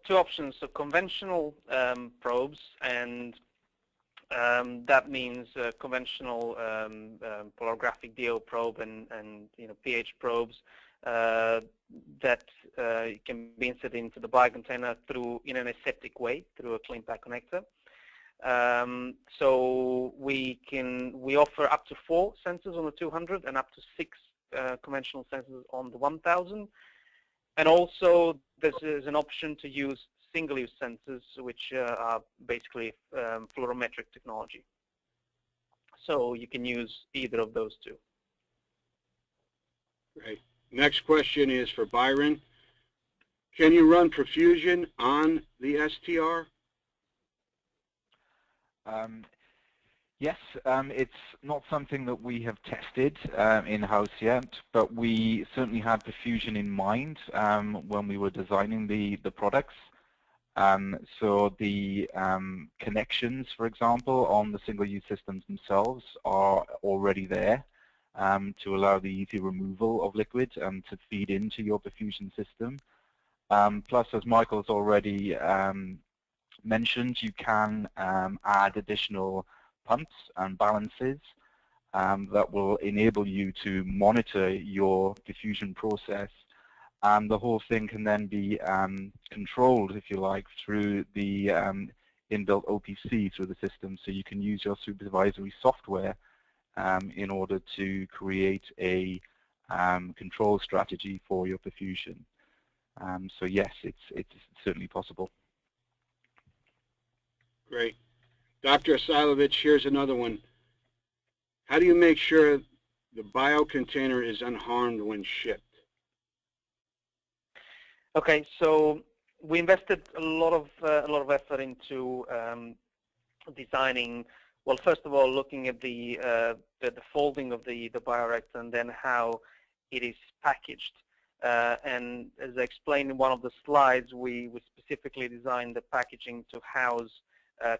two options: so conventional probes, and that means conventional polarographic DO probe and pH probes that can be inserted into the biocontainer in an aseptic way through a clean pack connector. So we offer up to 4 sensors on the 200 and up to 6 conventional sensors on the 1000. And also there's an option to use single-use sensors, which are basically fluorometric technology. So you can use either of those two. Great. Next question is for Byron. Can you run perfusion on the STR? Yes, it's not something that we have tested in-house yet, but we certainly had perfusion in mind when we were designing the products. So the connections, for example, on the single-use systems themselves are already there to allow the easy removal of liquid and to feed into your perfusion system. Plus, as Michael's already mentioned, you can add additional pumps and balances that will enable you to monitor your diffusion process, and the whole thing can then be controlled, if you like, through the inbuilt OPC through the system. So you can use your supervisory software in order to create a control strategy for your perfusion. So yes, it's certainly possible. Great. Dr. Isailovic, here's another one. How do you make sure the biocontainer is unharmed when shipped? Okay, so we invested a lot of effort into designing. Well, first of all, looking at the folding of the bioreactor and then how it is packaged. And as I explained in one of the slides, we specifically designed the packaging to house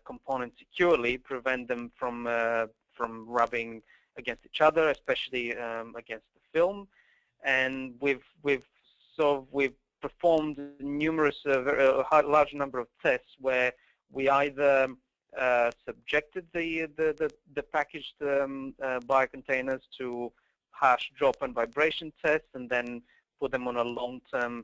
components securely, prevent them from rubbing against each other, especially against the film. And we've performed numerous, a large number of tests where we either subjected the packaged biocontainers to harsh drop and vibration tests, and then put them on a long-term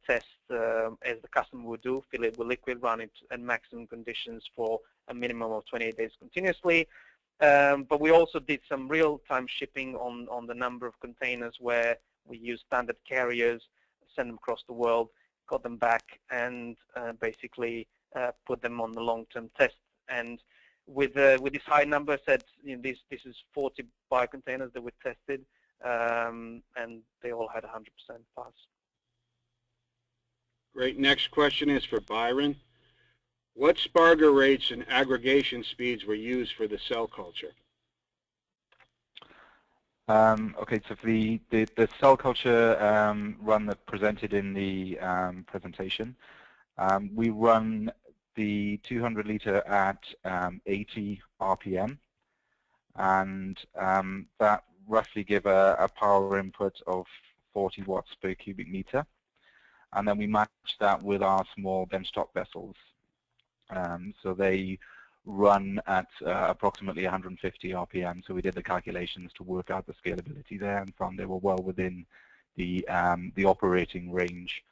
test as the customer would do, fill it with liquid, run it at maximum conditions for a minimum of 28 days continuously. But we also did some real-time shipping on the number of containers where we used standard carriers, send them across the world, got them back, and basically put them on the long-term test. And with this high number, said this is 40 biocontainers that were tested, and they all had 100% pass. Great. Next question is for Byron. What sparger rates and aggregation speeds were used for the cell culture? Okay, so for the cell culture run that presented in the presentation, we run the 200 liter at 80 RPM, and that roughly give a power input of 40 watts per cubic meter. And then we match that with our small benchtop vessels. So they run at approximately 150 RPM. So we did the calculations to work out the scalability there and found they were well within the operating range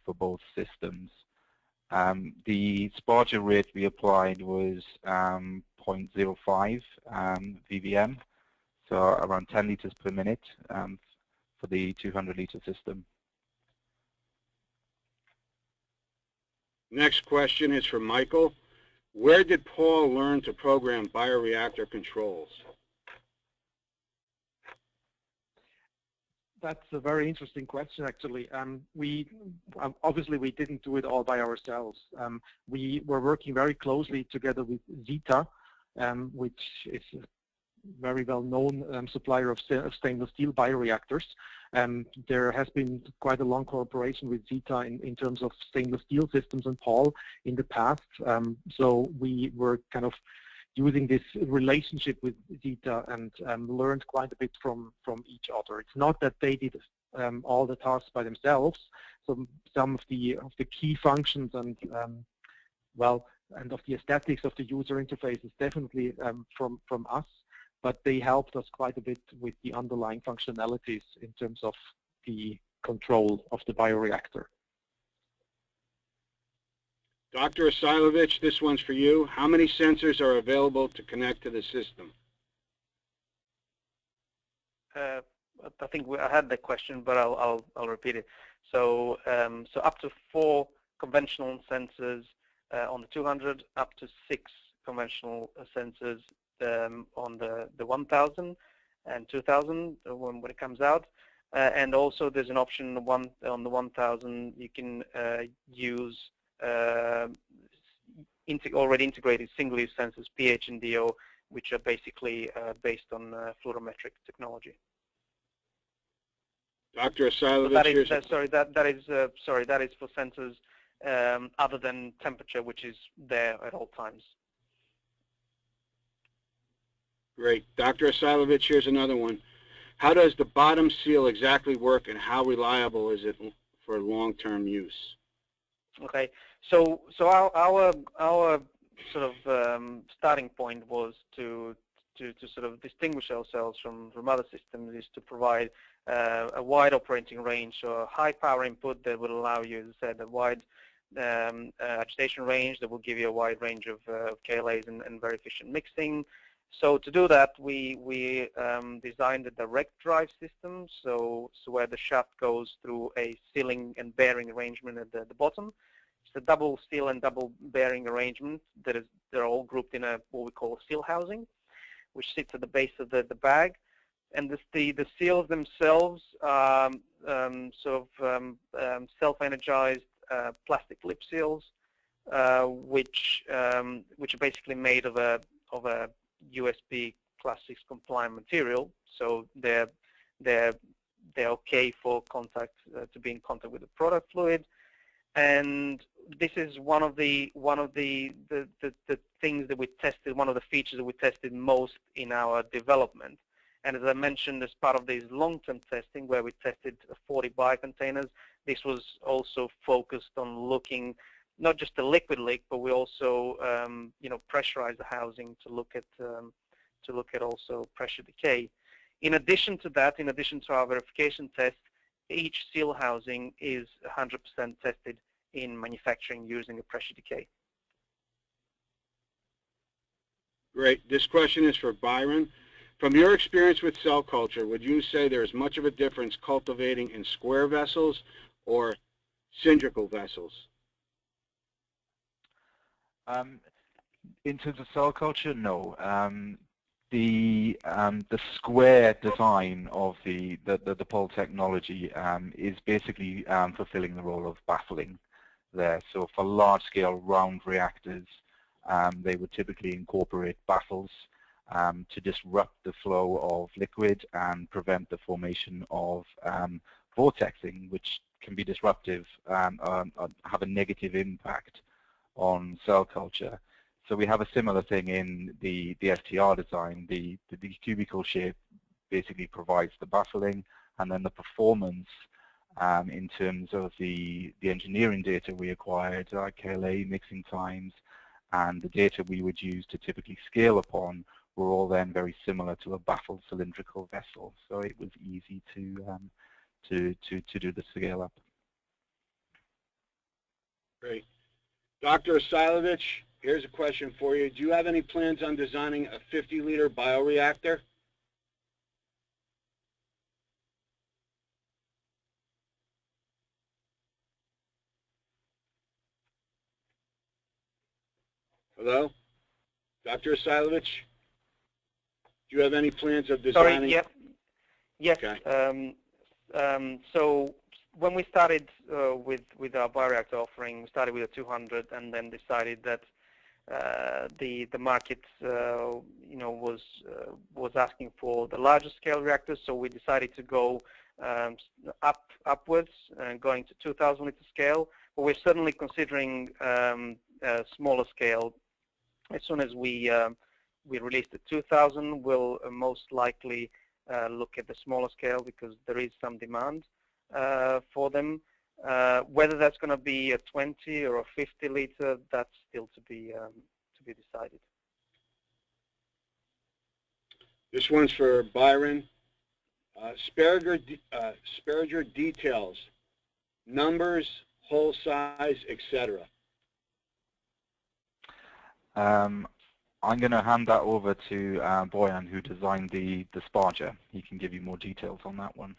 for both systems. The sparger rate we applied was 0.05 VVM, so around 10 liters per minute for the 200 liter system. Next question is for Michael. Where did Paul learn to program bioreactor controls? That's a very interesting question, actually. Obviously we didn't do it all by ourselves. We were working very closely together with DITA, which is a very well-known supplier of stainless steel bioreactors. There has been quite a long cooperation with DITA in terms of stainless steel systems and Pall in the past. So we were kind of using this relationship with DITA and learned quite a bit from each other. It's not that they did all the tasks by themselves. So some of the key functions and and of the aesthetics of the user interface is definitely from us, but they helped us quite a bit with the underlying functionalities in terms of the control of the bioreactor. Dr. Isailovic, this one's for you. How many sensors are available to connect to the system? I think I had that question, but I'll repeat it. So so up to 4 conventional sensors on the 200, up to 6 conventional sensors on the 1000 and 2000 when it comes out. And also there's an option on the 1000 you can use already integrated single-use sensors, pH and DO, which are basically based on fluorometric technology. Dr. Isailovic, that is for sensors other than temperature, which is there at all times. Great. Dr. Isailovic, here's another one. How does the bottom seal exactly work, and how reliable is it for long-term use? Okay, so our sort of starting point was to sort of distinguish ourselves from other systems, is to provide a wide operating range, so a high power input that would allow you, as I said, a wide agitation range that will give you a wide range of KLAs and very efficient mixing. So to do that, we designed a direct drive system, so where the shaft goes through a sealing and bearing arrangement at the bottom. It's a double seal and double bearing arrangement they're all grouped in what we call a seal housing, which sits at the base of the bag. And the seals themselves are self-energized plastic lip seals, which are basically made of a USB Class 6 compliant material. So they're okay for contact to be in contact with the product fluid. And this is one of the things that we tested, one of the features that we tested most in our development. And as I mentioned, as part of this long-term testing where we tested 40 biocontainers, this was also focused on looking not just the liquid leak, but we also pressurized the housing to look at also pressure decay. In addition to that, in addition to our verification test, each seal housing is 100% tested in manufacturing using a pressure decay. Great. This question is for Byron. From your experience with cell culture, would you say there is much of a difference cultivating in square vessels or cylindrical vessels? In terms of cell culture, no. The square design of the Pall technology is basically fulfilling the role of baffling there. So for large-scale round reactors, they would typically incorporate baffles to disrupt the flow of liquid and prevent the formation of vortexing, which can be disruptive, have a negative impact on cell culture. So we have a similar thing in the STR design. The cubicle shape basically provides the baffling, and then the performance in terms of the engineering data we acquired, like KLA mixing times, and the data we would use to typically scale upon were all then very similar to a baffled cylindrical vessel. So it was easy to do the scale up. Great. Dr. Isailovic, here's a question for you. Do you have any plans on designing a 50-liter bioreactor? Hello? Dr. Isailovic? Do you have any plans of designing? Sorry, yep. Yes. Okay. So when we started with our bioreactor offering, we started with a 200 and then decided that the market was asking for the larger scale reactors, so we decided to go upwards and going to 2,000 liter scale. But we're certainly considering a smaller scale. As soon as we release the 2,000, we'll most likely look at the smaller scale because there is some demand. for them. Whether that's going to be a 20 or a 50 liter, that's still to be decided. This one's for Byron. Sparager details, numbers, hole size, etc. I'm going to hand that over to Bojan, who designed the sparger. He can give you more details on that one.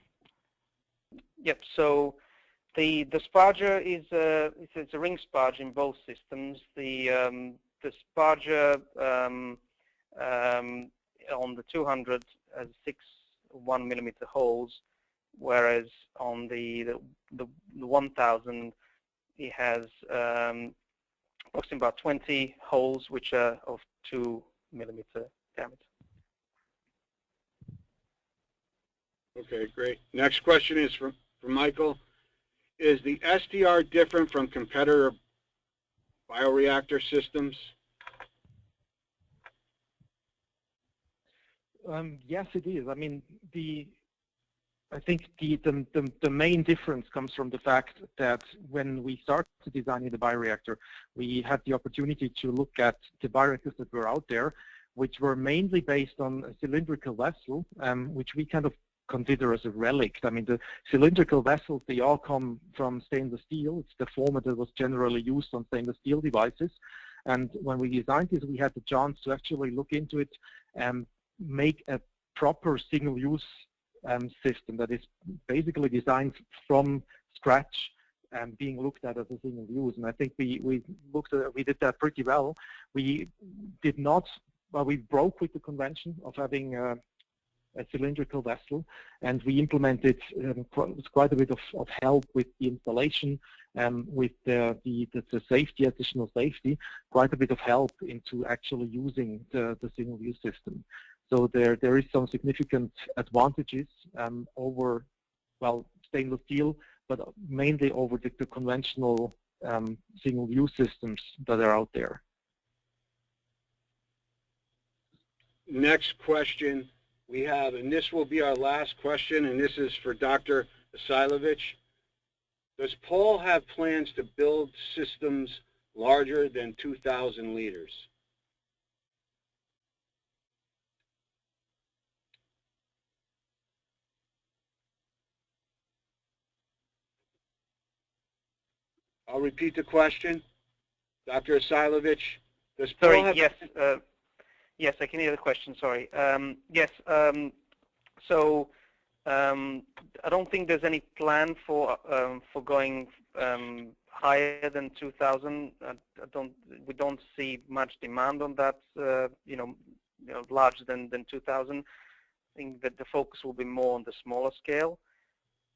Yep. So the sparger is it's a ring sparge in both systems. The sparger on the 200 has 6 1mm holes, whereas on the 1000 it has approximately about 20 holes, which are of 2 mm diameter. Okay, great. Next question is from Michael. Is the STR different from competitor bioreactor systems? Yes, it is. I mean, I think the main difference comes from the fact that when we started designing the bioreactor, we had the opportunity to look at the bioreactors that were out there, which were mainly based on a cylindrical vessel, which we kind of consider as a relic. I mean, the cylindrical vessels, they all come from stainless steel. It's the format that was generally used on stainless steel devices. And when we designed this, we had the chance to actually look into it and make a proper single-use system that is basically designed from scratch and being looked at as a single use. And I think we did that pretty well. We did not, well, we broke with the convention of having a cylindrical vessel, and we implemented quite a bit of help with the installation, with the safety, additional safety, quite a bit of help into actually using the single-use system. So there is some significant advantages over, well, stainless steel, but mainly over the conventional single-use systems that are out there. Next question we have, and this will be our last question, and this is for Dr. Isailovic. Does Pall have plans to build systems larger than 2,000 liters? I'll repeat the question. Dr. Isailovic, does Pall have... Yes. Yes, I can hear the question, sorry. Yes, so I don't think there's any plan for going higher than 2,000. We don't see much demand on that, larger than 2,000. I think that the focus will be more on the smaller scale.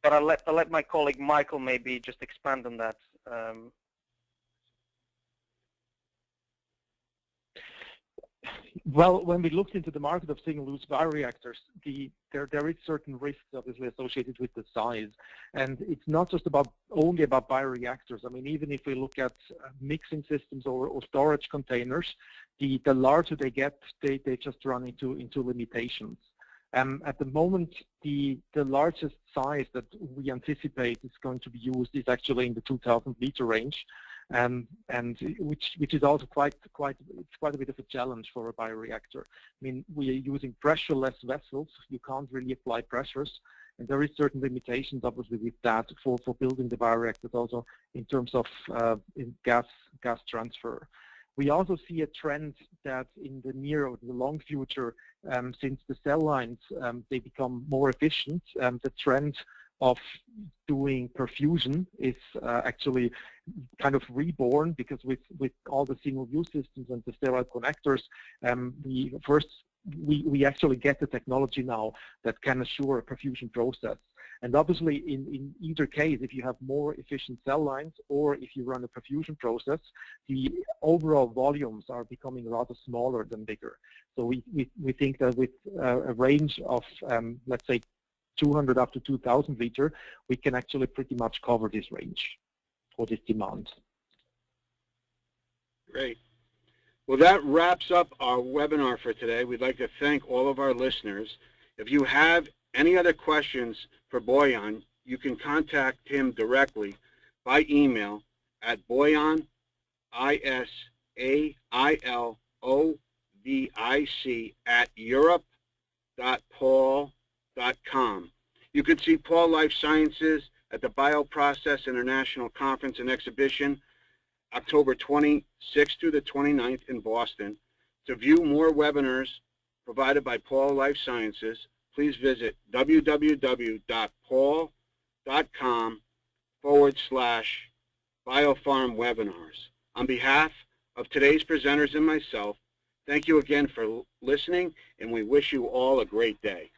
But I'll let my colleague Michael maybe just expand on that. Well, when we looked into the market of single-use bioreactors, there is certain risks obviously associated with the size, and it's not just only about bioreactors. I mean, even if we look at mixing systems or storage containers, the larger they get, they just run into limitations. At the moment, the largest size that we anticipate is going to be used is actually in the 2,000 liter range. And which is also quite a bit of a challenge for a bioreactor. I mean, we are using pressure-less vessels. You can't really apply pressures, and there is certain limitations, obviously, with that for building the bioreactors, also in terms of gas transfer. We also see a trend that in the near or the long future, since the cell lines they become more efficient, the trend of doing perfusion is actually kind of reborn, because with all the single-use systems and the sterile connectors, we actually get the technology now that can assure a perfusion process. And obviously, in either case, if you have more efficient cell lines or if you run a perfusion process, the overall volumes are becoming rather smaller than bigger. So we think that with a range of, let's say, 200 up to 2,000 liter, we can actually pretty much cover this range or this demand. Great. Well, that wraps up our webinar for today. We'd like to thank all of our listeners. If you have any other questions for Bojan, you can contact him directly by email at Bojan, ISAILOVIC @europe.pall.com. You can see Pall Life Sciences at the Bioprocess International Conference and Exhibition, October 26th through the 29th in Boston. To view more webinars provided by Pall Life Sciences, please visit www.pall.com/biofarm webinars. On behalf of today's presenters and myself, thank you again for listening, and we wish you all a great day.